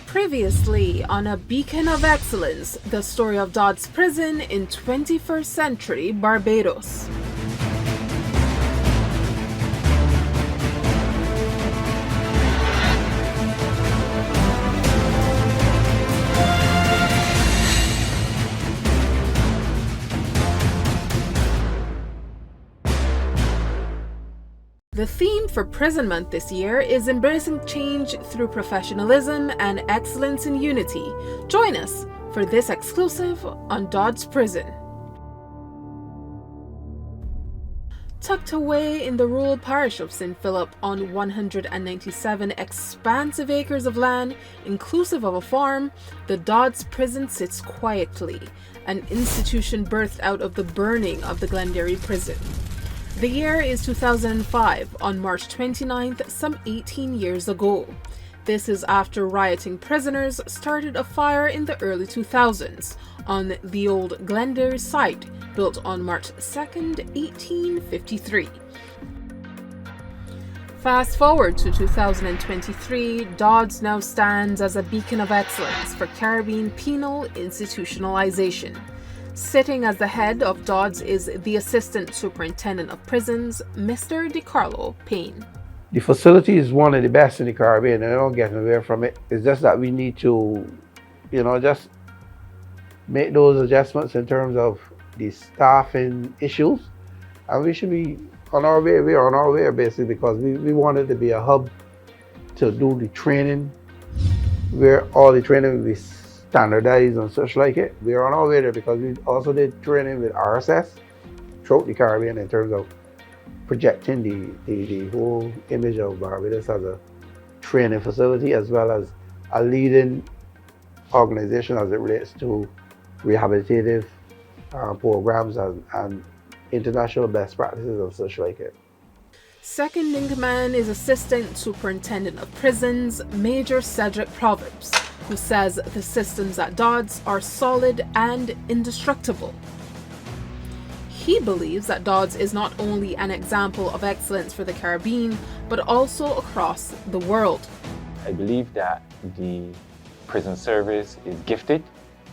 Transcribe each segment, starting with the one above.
Previously on A Beacon of Excellence, the story of Dodd's prison in 21st century Barbados. The theme for Prison Month this year is embracing change through professionalism and excellence in unity. Join us for this exclusive on Dodd's Prison. Tucked away in the rural parish of St. Philip on 197 expansive acres of land, inclusive of a farm, the Dodd's Prison sits quietly, an institution birthed out of the burning of the Glengarry Prison. The year is 2005, on March 29th, some 18 years ago. This is after rioting prisoners started a fire in the early 2000s on the old Glengarry site, built on March 2nd, 1853. Fast forward to 2023, Dodd's now stands as a beacon of excellence for Caribbean penal institutionalization. Sitting as the head of Dodd's is the Assistant Superintendent of Prisons, Mr. DiCarlo Payne. The facility is one of the best in the Caribbean, and I don't get away from it. It's just that we need to, just make those adjustments in terms of the staffing issues. And we should be on our way. We are on our way basically because we want it to be a hub to do the training, where all the training will be standardized and such like it. We are on our way there because we also did training with RSS throughout the Caribbean in terms of projecting the whole image of Barbados as a training facility as well as a leading organization as it relates to rehabilitative programs and international best practices and such like it. Second in command is Assistant Superintendent of Prisons, Major Cedric Proverbs, who says the systems at Dodd's are solid and indestructible. He believes that Dodd's is not only an example of excellence for the Caribbean, but also across the world. I believe that the prison service is gifted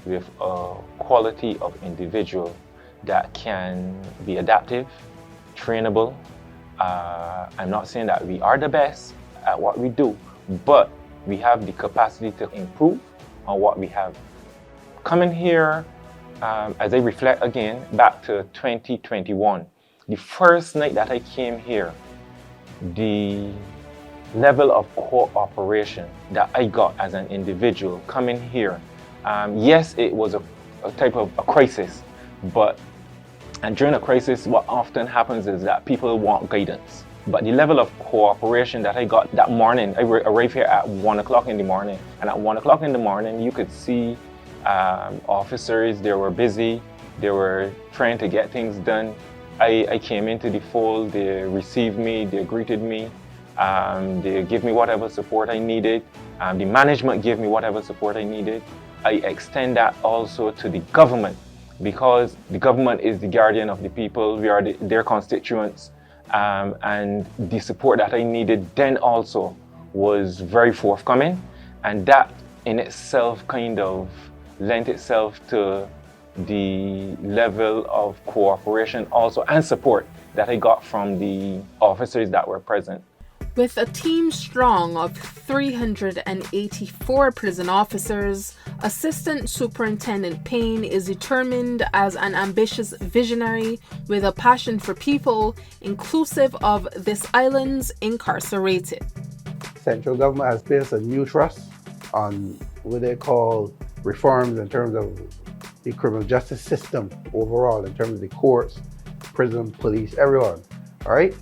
with a quality of individual that can be adaptive, trainable. I'm not saying that we are the best at what we do, but we have the capacity to improve on what we have. Coming here, as I reflect again back to 2021, the first night that I came here, the level of cooperation that I got as an individual coming here, yes, it was a type of a crisis, and during a crisis, what often happens is that people want guidance. But the level of cooperation that I got that morning, I arrived here at 1 o'clock in the morning. And at 1 o'clock in the morning, you could see officers, they were busy. They were trying to get things done. I came into the fold, they received me, they greeted me. They gave me whatever support I needed. The management gave me whatever support I needed. I extend that also to the government, because the government is the guardian of the people. We are their constituents. And the support that I needed then also was very forthcoming, and that in itself kind of lent itself to the level of cooperation also and support that I got from the officers that were present. With a team strong of 384 prison officers, Assistant Superintendent Payne is determined as an ambitious visionary with a passion for people, inclusive of this island's incarcerated. Central government has placed a new trust on what they call reforms in terms of the criminal justice system overall, in terms of the courts, prison, police, everyone, all right?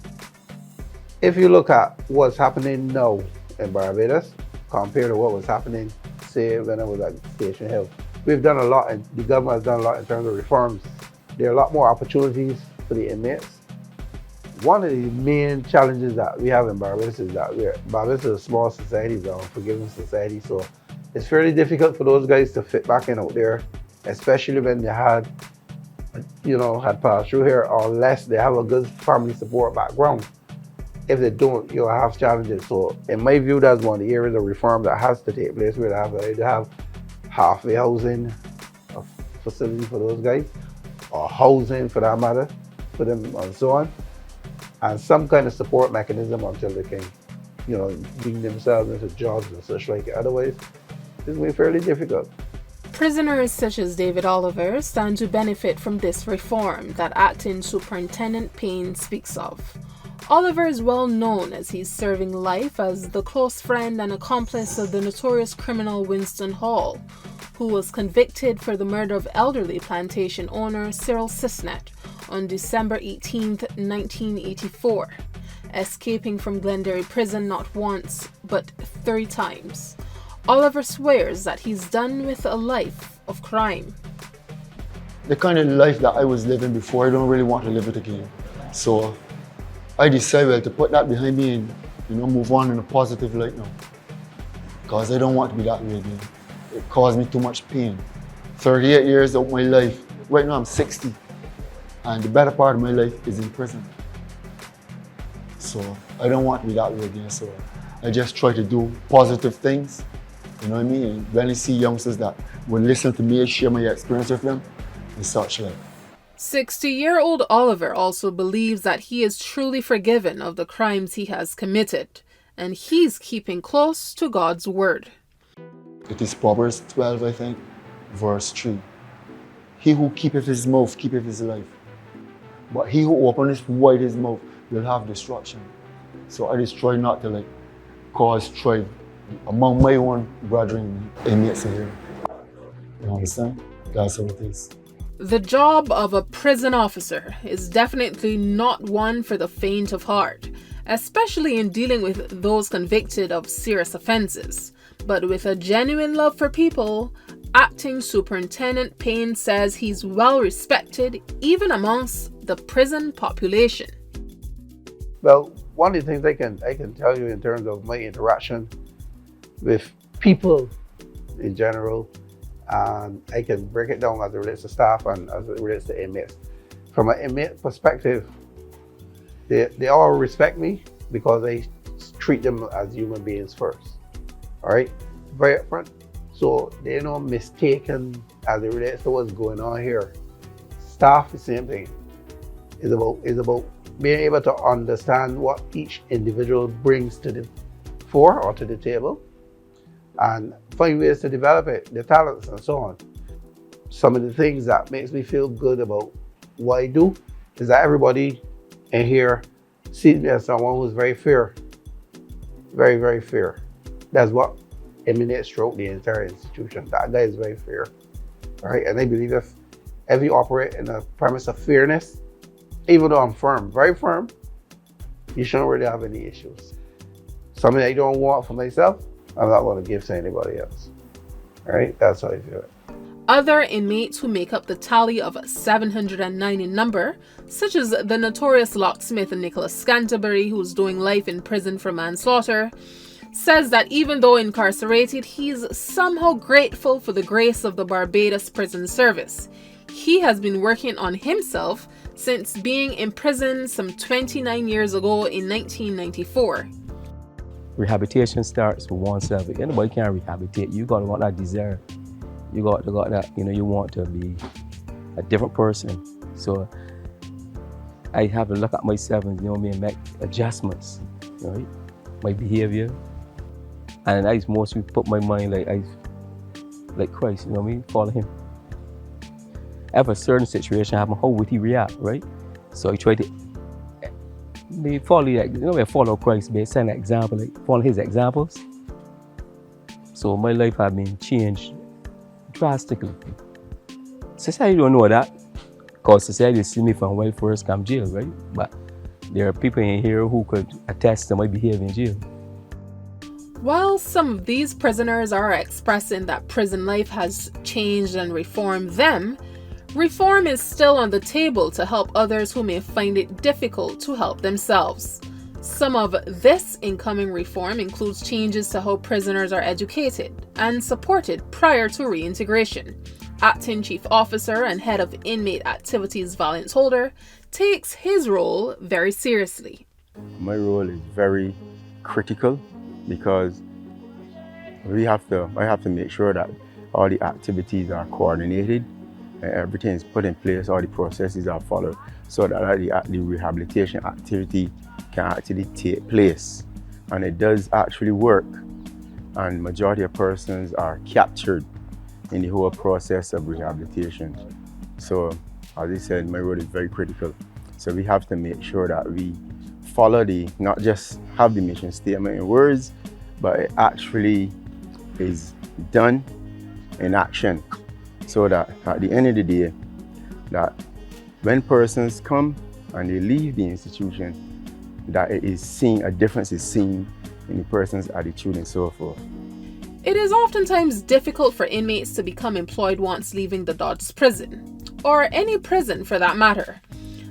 If you look at what's happening now in Barbados compared to what was happening, say, when I was at Station Hill, we've done a lot, and the government has done a lot in terms of reforms. There are a lot more opportunities for the inmates. One of the main challenges that we have in Barbados is that Barbados is a small society, it's an unforgiving society, so it's fairly difficult for those guys to fit back in out there, especially when they had passed through here, or unless they have a good family support background. if they don't, you'll have challenges. So in my view, that's one of the areas of reform that has to take place. Where they have halfway housing facility for those guys, or housing for that matter, for them and so on, and some kind of support mechanism until they can, bring themselves into jobs and such like. Otherwise, it's going to be fairly difficult. Prisoners such as David Oliver stand to benefit from this reform that Acting Superintendent Payne speaks of. Oliver is well known as he's serving life as the close friend and accomplice of the notorious criminal Winston Hall, who was convicted for the murder of elderly plantation owner Cyril Cisnet on December 18, 1984, escaping from Glenderry Prison not once, but 3 times. Oliver swears that he's done with a life of crime. The kind of life that I was living before, I don't really want to live it again. So I decided to put that behind me and move on in a positive light now. Because I don't want to be that way again. It caused me too much pain. 38 years of my life. Right now I'm 60. And the better part of my life is in prison. So I don't want to be that way again. So I just try to do positive things. You know what I mean? And when I see youngsters that will listen to me and share my experience with them, and such like. 60-year-old Oliver also believes that he is truly forgiven of the crimes he has committed, and he's keeping close to God's word. It is Proverbs 12, I think, verse 3. He who keepeth his mouth keepeth his life, but he who openeth wide his mouth will have destruction. So I just try not to cause strife among my own brethren inmates here. You understand? That's how it is. The job of a prison officer is definitely not one for the faint of heart, especially in dealing with those convicted of serious offenses. But with a genuine love for people, Acting Superintendent Payne says he's well respected even amongst the prison population. Well, one of the things I can tell you in terms of my interaction with people in general, and I can break it down as it relates to staff and as it relates to inmates. From an inmate perspective, they all respect me because I treat them as human beings first. All right, very upfront. So they're not mistaken as it relates to what's going on here. Staff, the same thing. It's about being able to understand what each individual brings to the fore or to the table, and find ways to develop it, their talents and so on. Some of the things that makes me feel good about what I do is that everybody in here sees me as someone who's very fair. Very, very fair. That's what emanates throughout the entire institution. That is very fair. All right, and I believe if you operate in a premise of fairness, even though I'm firm, very firm, you shouldn't really have any issues. Something I don't want for myself, I'm not going to give to anybody else. All right, that's how I feel it. Other inmates who make up the tally of 709 in number, such as the notorious locksmith Nicholas Scanterbury, who's doing life in prison for manslaughter, says that even though incarcerated, he's somehow grateful for the grace of the Barbados Prison Service. He has been working on himself since being in prison some 29 years ago in 1994. Rehabilitation starts with oneself. Anybody can rehabilitate. You got to want that desire. You got that, you want to be a different person. So I have to look at myself and, make adjustments, right? My behavior. And I mostly put my mind like Christ, follow him. If a certain situation happen, how would he react, right? So I try to follow Christ, set an example, follow his examples. So my life has been changed drastically. Society don't know that, because society see me from when I first come jail, right? But there are people in here who could attest to my behavior in jail. While some of these prisoners are expressing that prison life has changed and reformed them, reform is still on the table to help others who may find it difficult to help themselves. Some of this incoming reform includes changes to how prisoners are educated and supported prior to reintegration. Acting Chief Officer and Head of Inmate Activities Valence Holder takes his role very seriously. My role is very critical because I have to make sure that all the activities are coordinated and everything is put in place, all the processes are followed so that the rehabilitation activity can actually take place. And it does actually work, and majority of persons are captured in the whole process of rehabilitation. So, as I said, my role is very critical. So we have to make sure that we follow not just have the mission statement in words, but it actually is done in action, so that at the end of the day, that when persons come and they leave the institution, that it is seen, a difference is seen in the person's attitude and so forth. It is oftentimes difficult for inmates to become employed once leaving the Dodd's prison, or any prison for that matter.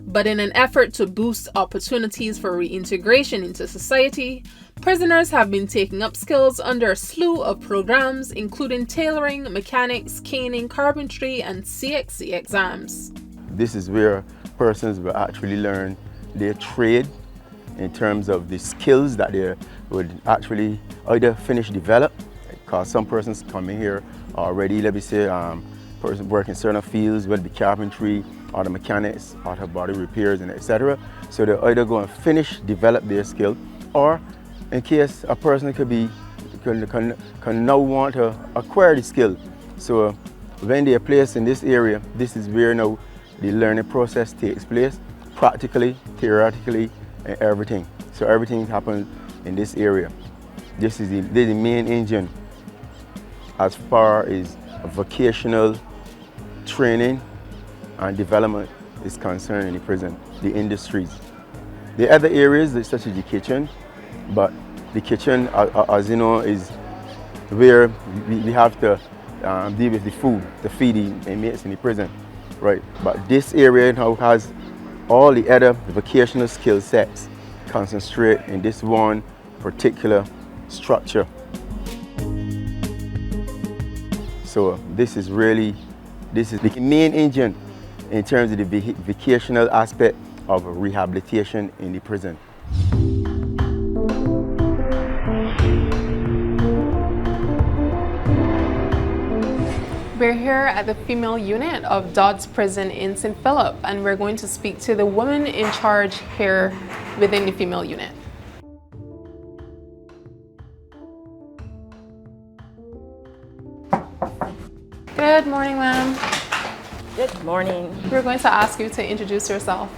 But in an effort to boost opportunities for reintegration into society, prisoners have been taking up skills under a slew of programs, including tailoring, mechanics, caning, carpentry, and CXC exams. This is where persons will actually learn their trade in terms of the skills that they would actually either finish develop, because some persons coming here already, let me say, persons work in certain fields, whether it be carpentry, auto mechanics, auto body repairs, and etc. So they either go and finish, develop their skill, or in case a person can now want to acquire the skill. So when they are placed in this area, this is where now the learning process takes place, practically, theoretically, and everything. So everything happens in this area. This is the main engine as far as vocational training and development is concerned in the prison, the industries. The other areas, such as the kitchen, but the kitchen, as you know, is where we have to deal with the food, to feed the inmates in the prison, right? But this area now has all the other vocational skill sets concentrate in this one particular structure. So this is the main engine in terms of the vocational aspect of rehabilitation in the prison. We're here at the female unit of Dodd's prison in St. Philip, and we're going to speak to the woman in charge here within the female unit. Good morning, ma'am. Good morning. We're going to ask you to introduce yourself.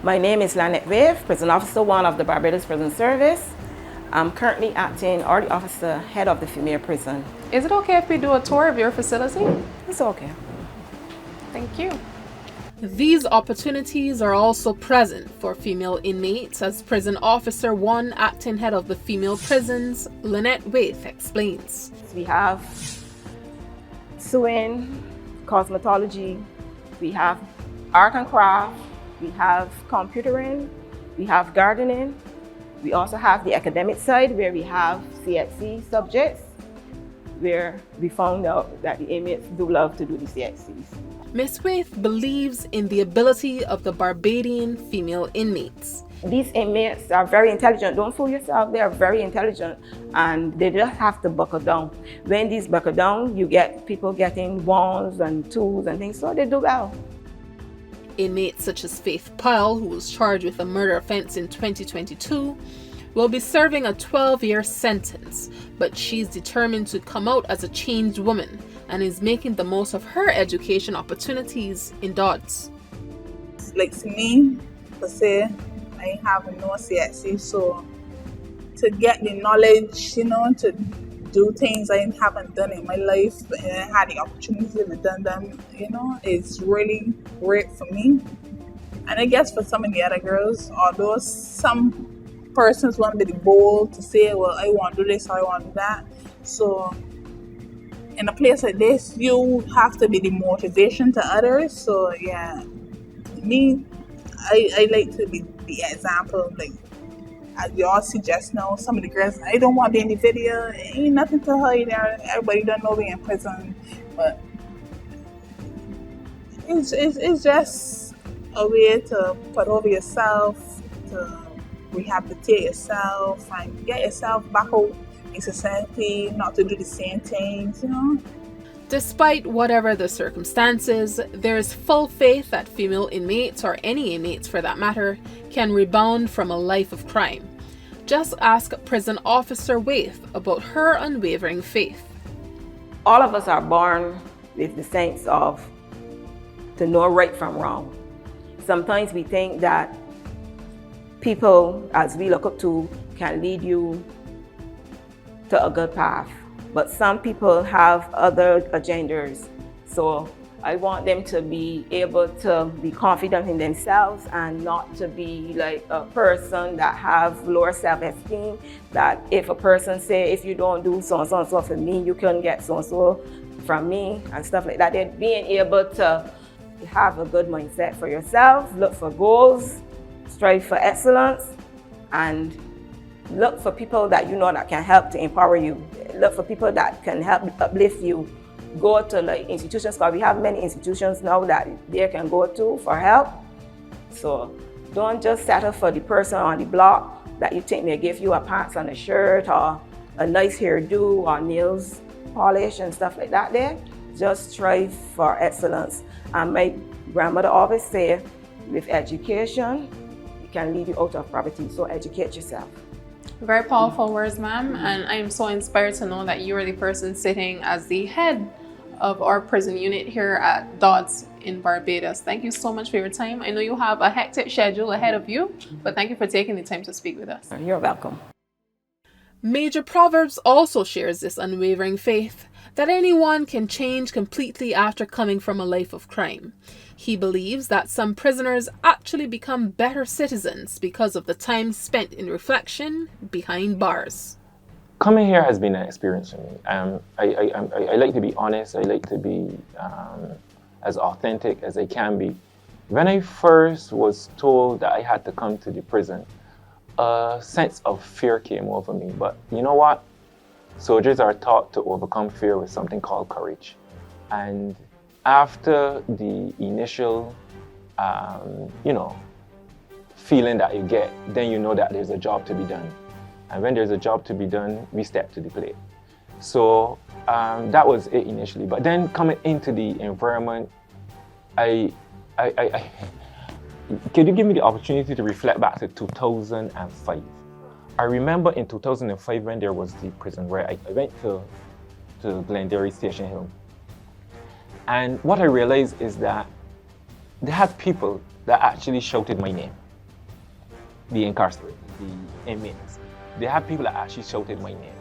My name is Lynette Wave, Prison Officer 1 of the Barbados Prison Service. I'm currently acting or the officer head of the female prison. Is it okay if we do a tour of your facility? It's okay. Thank you. These opportunities are also present for female inmates, as Prison Officer 1, acting head of the female prisons, Lynette Wave, explains. We have sewing, cosmetology, we have art and craft, we have computering, we have gardening. We also have the academic side where we have CXC subjects, where we found out that the inmates do love to do the CXCs. Ms. Wave believes in the ability of the Barbadian female inmates. These inmates are very intelligent. Don't fool yourself, they are very intelligent and they just have to buckle down. When these buckle down, you get people getting wands and tools and things, so they do well. Inmates such as Faith Pyle, who was charged with a murder offense in 2022, will be serving a 12-year sentence, but she's determined to come out as a changed woman and is making the most of her education opportunities in Dodd's. Like to me, per se, I have no CXC, so to get the knowledge, to do things I haven't done in my life and I had the opportunity to done them, it's really great for me. And I guess for some of the other girls, although some persons want to be bold to say, well, I want to do this or I want to do that. So in a place like this, you have to be the motivation to others. So yeah, me, I like to be the example. Like as you all see just now, some of the girls, I don't want to be in the video. Ain't nothing to hide there. Everybody don't know me in prison, but it's just a way to put over yourself, to rehabilitate yourself and get yourself back out in society, not to do the same things, you know. Despite whatever the circumstances, there is full faith that female inmates, or any inmates for that matter, can rebound from a life of crime. Just ask Prison Officer Waith about her unwavering faith. All of us are born with the sense of to know right from wrong. Sometimes we think that people, as we look up to, can lead you to a good path. But some people have other agendas. So I want them to be able to be confident in themselves and not to be like a person that have lower self-esteem, that if a person say, if you don't do so and so and so for me, you can get so and so from me and stuff like that. They're being able to have a good mindset for yourself, look for goals, strive for excellence, and look for people that you know that can help to empower you. Look for people that can help uplift you. Go to like institutions, because we have many institutions now that they can go to for help. So don't just settle for the person on the block that you think may give you a pants and a shirt or a nice hairdo or nails polish and stuff like that there. Just strive for excellence. And my grandmother always say, with education, it can lead you out of poverty. So educate yourself. Very powerful words, ma'am, and I am so inspired to know that you are the person sitting as the head of our prison unit here at Dodd's in Barbados. Thank you so much for your time. I know you have a hectic schedule ahead of you, but thank you for taking the time to speak with us. You're welcome. Major Proverbs also shares this unwavering faith that anyone can change completely after coming from a life of crime. He believes that some prisoners actually become better citizens because of the time spent in reflection behind bars. Coming here has been an experience for me. I like to be honest. I like to be as authentic as I can be. When I first was told that I had to come to the prison, a sense of fear came over me. But you know what? Soldiers are taught to overcome fear with something called courage. And after the initial, feeling that you get, then you know that there's a job to be done. And when there's a job to be done, we step to the plate. So that was it initially. But then coming into the environment, could you give me the opportunity to reflect back to 2005? I remember in 2005 when there was the prison where I went to Glenderry Station Hill. And what I realized is that they had people that actually shouted my name. The incarcerated, the inmates. They had people that actually shouted my name.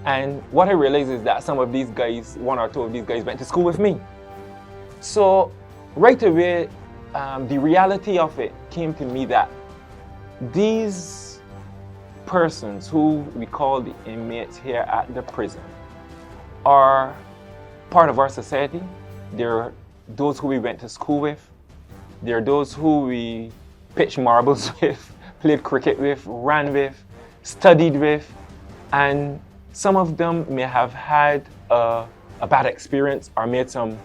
And what I realized is that some of these guys, one or two of these guys went to school with me. So right away, the reality of it came to me that these persons who we call the inmates here at the prison are part of our society. They're those who we went to school with. They're those who we pitched marbles with, played cricket with, ran with, studied with, and some of them may have had a bad experience or made some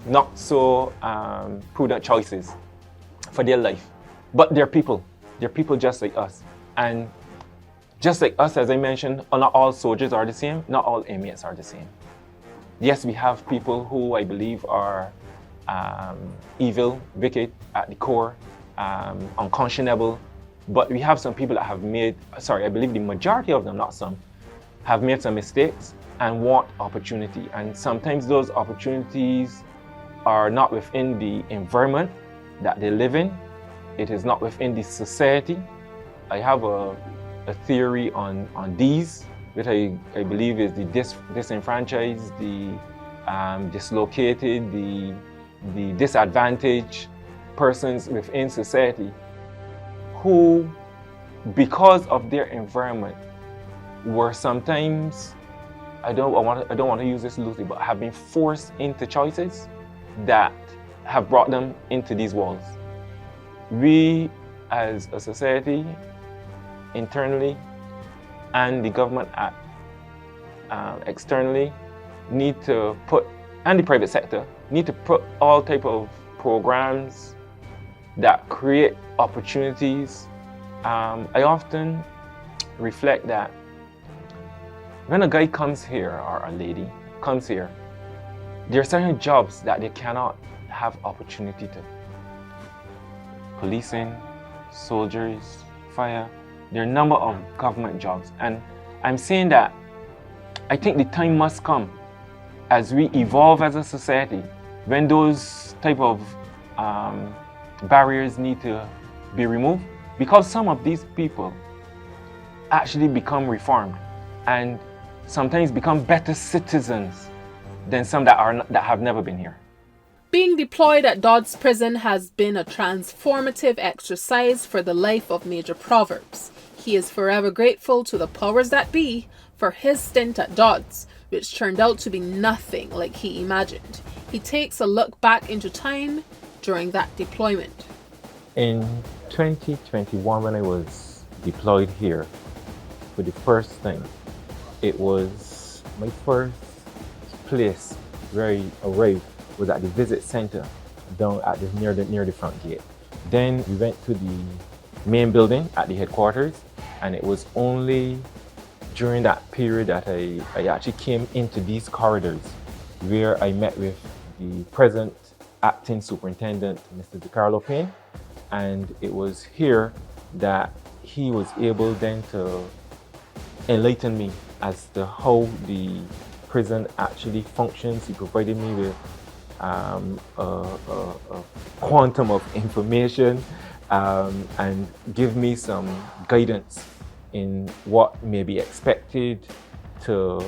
not so prudent choices for their life. But they're people. They're people just like us. And just like us, as I mentioned, not all soldiers are the same, not all inmates are the same. Yes, we have people who I believe are evil, wicked at the core, unconscionable, but we have some people that have made, I believe the majority of them, not some, have made some mistakes and want opportunity. And sometimes those opportunities are not within the environment that they live in. It is not within the society. I have a theory on these, which I believe is the disenfranchised, the dislocated, the disadvantaged persons within society who, because of their environment, were sometimes, I don't want to use this loosely, but have been forced into choices that have brought them into these walls. We, as a society, internally, and the government externally, need to put, and the private sector, need to put all type of programs that create opportunities I often reflect that when a guy comes here or a lady comes here, there are certain jobs that they cannot have opportunity to. Policing, soldiers, fire, there are a number of government jobs. And I'm saying that I think the time must come as we evolve as a society when those type of barriers need to be removed, because some of these people actually become reformed and sometimes become better citizens than some that have never been here. Being deployed at Dodd's prison has been a transformative exercise for the life of Major Proverbs. He is forever grateful to the powers that be for his stint at Dodd's, which turned out to be nothing like he imagined. He takes a look back into time during that deployment. In 2021, when I was deployed here for the first time, it was my first place where I arrived was at the visit center down at near the front gate. Then we went to the main building at the headquarters, and it was only during that period that I actually came into these corridors where I met with the present acting superintendent, Mr. DiCarlo Payne, and it was here that he was able then to enlighten me as to how the prison actually functions. He provided me with a quantum of information and give me some guidance in what may be expected to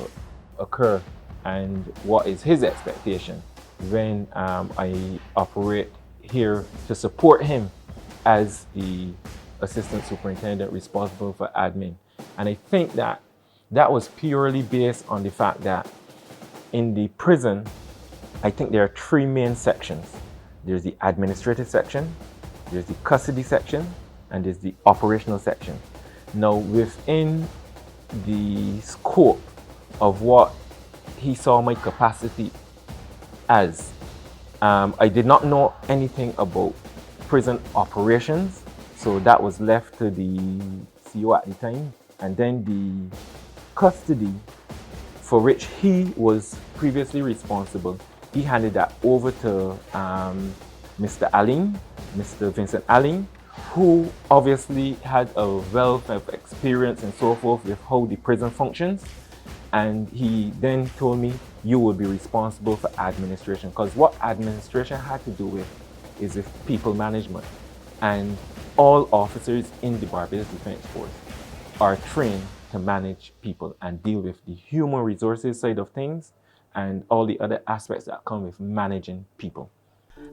occur and what is his expectation when I operate here to support him as the assistant superintendent responsible for admin. And I think that was purely based on the fact that in the prison, I think there are three main sections. There's the administrative section, there's the custody section, and there's the operational section. Now, within the scope of what he saw my capacity as, I did not know anything about prison operations, so that was left to the CEO at the time. And then the custody, for which he was previously responsible, he handed that over to Mr. Alling, Mr. Vincent Alling, who obviously had a wealth of experience and so forth with how the prison functions. And he then told me, you will be responsible for administration, because what administration had to do with is with people management. And all officers in the Barbados Defense Force are trained to manage people and deal with the human resources side of things and all the other aspects that come with managing people.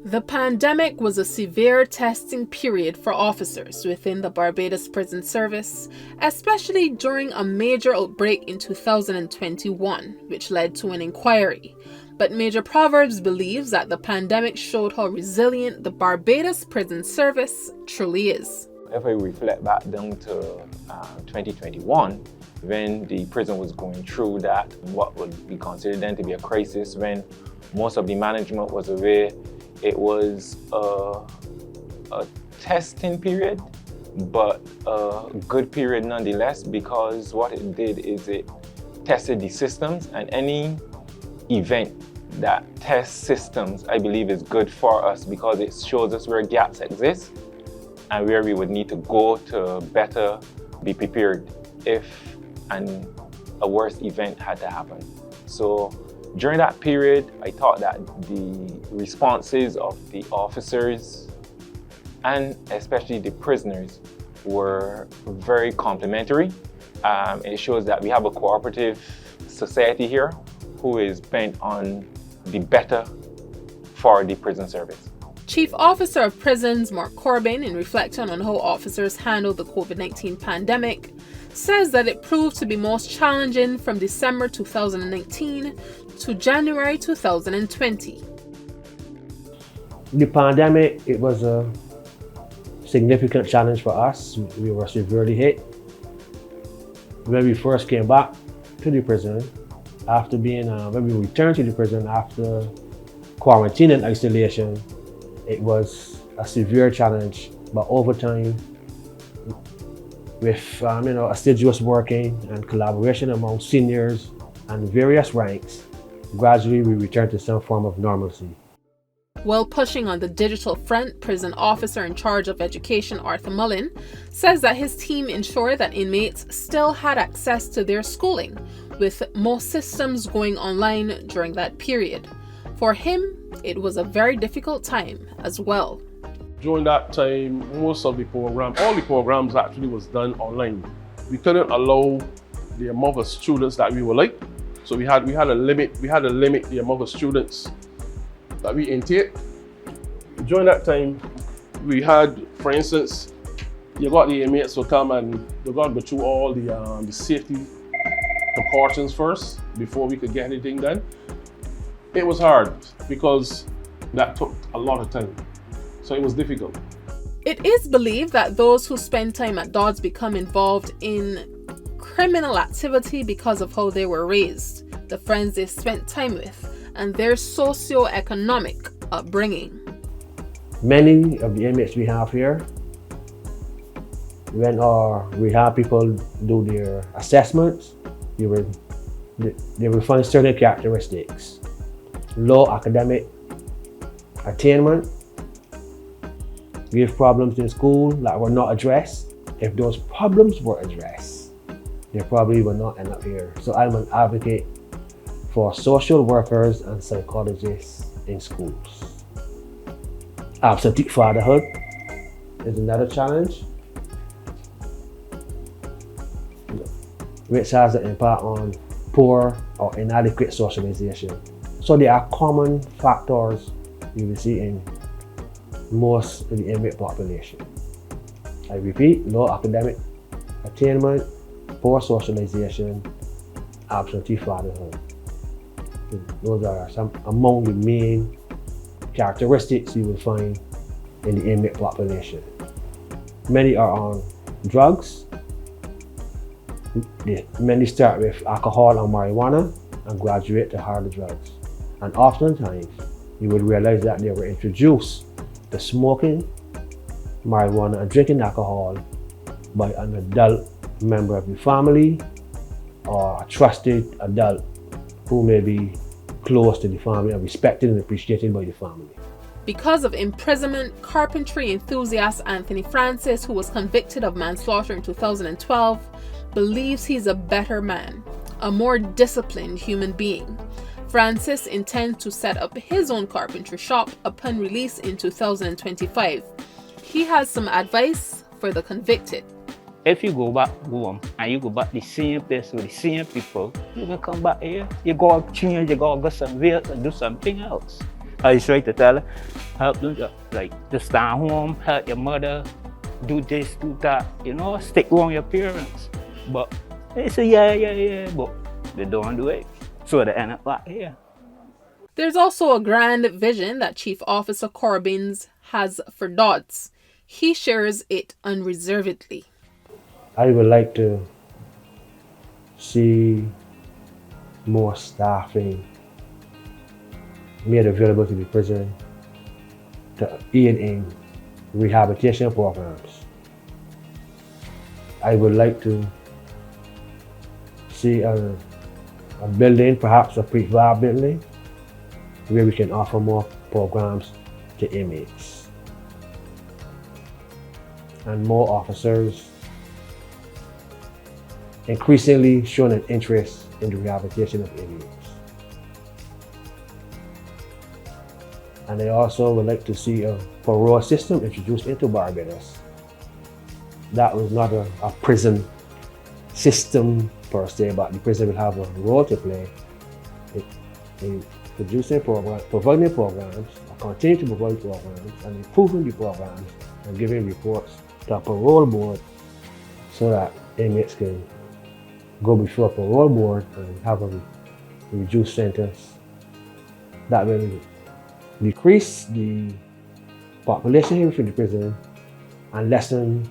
The pandemic was a severe testing period for officers within the Barbados Prison Service, especially during a major outbreak in 2021, which led to an inquiry. But Major Proverbs believes that the pandemic showed how resilient the Barbados Prison Service truly is. If I reflect back down to 2021, when the prison was going through that, what would be considered then to be a crisis, when most of the management was away, it was a testing period, but a good period nonetheless, because what it did is it tested the systems, and any event that tests systems, I believe, is good for us because it shows us where gaps exist and where we would need to go to better be prepared if a worse event had to happen. So during that period, I thought that the responses of the officers and especially the prisoners were very complimentary. It shows that we have a cooperative society here who is bent on the better for the prison service. Chief Officer of Prisons Mark Corbin, in reflection on how officers handled the COVID-19 pandemic, says that it proved to be most challenging from December 2019 to January 2020. The pandemic, it was a significant challenge for us. We were severely hit. When we first came back to the prison, after when we returned to the prison after quarantine and isolation, it was a severe challenge, but over time, with assiduous working and collaboration among seniors and various ranks, gradually we return to some form of normalcy. While pushing on the digital front, prison officer in charge of education Arthur Mullen says that his team ensured that inmates still had access to their schooling, with most systems going online during that period. For him, it was a very difficult time as well. During that time, most of the program, all the programs actually was done online. We couldn't allow the amount of students that we would like, so we had to limit the amount of students that we intake. During that time, we had, for instance, you got the inmates will come and they got to go through all the safety precautions first before we could get anything done. It was hard because that took a lot of time, so it was difficult. It is believed that those who spend time at Dodd's become involved in criminal activity because of how they were raised, the friends they spent time with, and their socio-economic upbringing. Many of the inmates we have here, when our rehab people do their assessments, they will find certain characteristics. Low academic attainment, give problems in school that were not addressed. If those problems were addressed, they probably will not end up here. So I'm an advocate for social workers and psychologists in schools. Absentee fatherhood is another challenge, which has an impact on poor or inadequate socialization. So there are common factors you will see in most of the inmate population. I repeat, low academic attainment, poor socialization, absentee fatherhood. Those are some among the main characteristics you will find in the inmate population. Many are on drugs. Many start with alcohol and marijuana and graduate to harder drugs. And oftentimes, you would realize that they were introduced to smoking, marijuana, and drinking alcohol by an adult member of the family or a trusted adult who may be close to the family and respected and appreciated by the family. Because of imprisonment, carpentry enthusiast Anthony Francis, who was convicted of manslaughter in 2012, believes he's a better man, a more disciplined human being. Francis intends to set up his own carpentry shop upon release in 2025. He has some advice for the convicted. If you go back home and you go back the same place with the same people, you can come back here. You go change, you go somewhere and do something else. I try to tell her, help them to stay home, help your mother, do this, do that, stick on your parents. But they say, yeah, but they don't do it. So they end up back here. There's also a grand vision that Chief Officer Corbins has for Dodd's. He shares it unreservedly. I would like to see more staffing made available to the prison to aid in rehabilitation programs. I would like to see a building, perhaps a prefab building, where we can offer more programs to inmates. And more officers increasingly showing an interest in the rehabilitation of inmates. And I also would like to see a parole system introduced into Barbados. That was not a prison system per se, but the prison will have a role to play in producing programs, providing programs, or continue to provide programs, and improving the programs, and giving reports to a parole board so that inmates can go before a parole board and have a reduced sentence. That will decrease the population here within the prison and lessen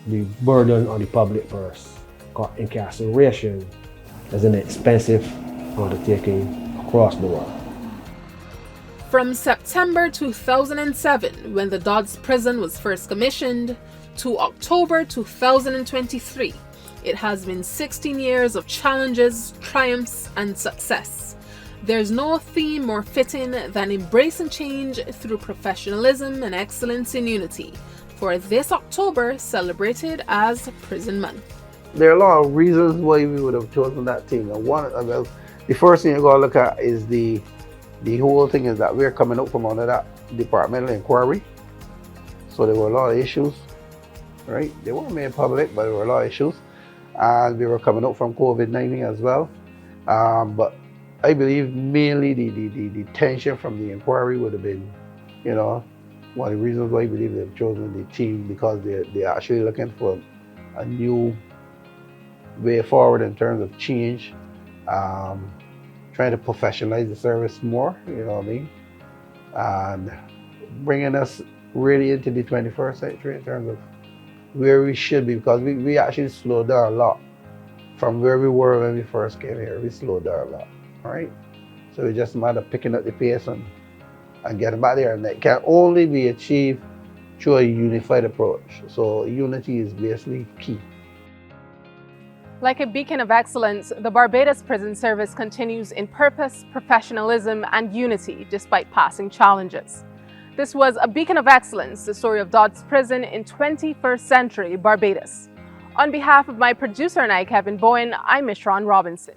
the burden on the public purse. Because incarceration is an expensive undertaking across the world. From September 2007, when the Dodd's prison was first commissioned, to October 2023. It has been 16 years of challenges, triumphs, and success. There's no theme more fitting than embracing change through professionalism and excellence in unity, for this October celebrated as Prison Month. There are a lot of reasons why we would have chosen that thing. And well, the first thing you gotta look at is the whole thing is that we're coming up from under that departmental inquiry. So there were a lot of issues, right? They weren't made public, but there were a lot of issues. And we were coming up from COVID-19 as well. But I believe mainly the tension from the inquiry would have been, you know, one of the reasons why I believe they've chosen the team, because they're actually looking for a new way forward in terms of change, trying to professionalize the service more, you know what I mean? And bringing us really into the 21st century in terms of where we should be, because we actually slowed down a lot from where we were when we first came here. We slowed down a lot, right? So it's just a matter of picking up the pace and getting back there, and that can only be achieved through a unified approach. So unity is basically key. Like a beacon of excellence, the Barbados Prison Service continues in purpose, professionalism, and unity despite passing challenges. This was A Beacon of Excellence, the story of Dodd's prison in 21st century Barbados. On behalf of my producer and I, Kevin Bowen, I'm Michron Robinson.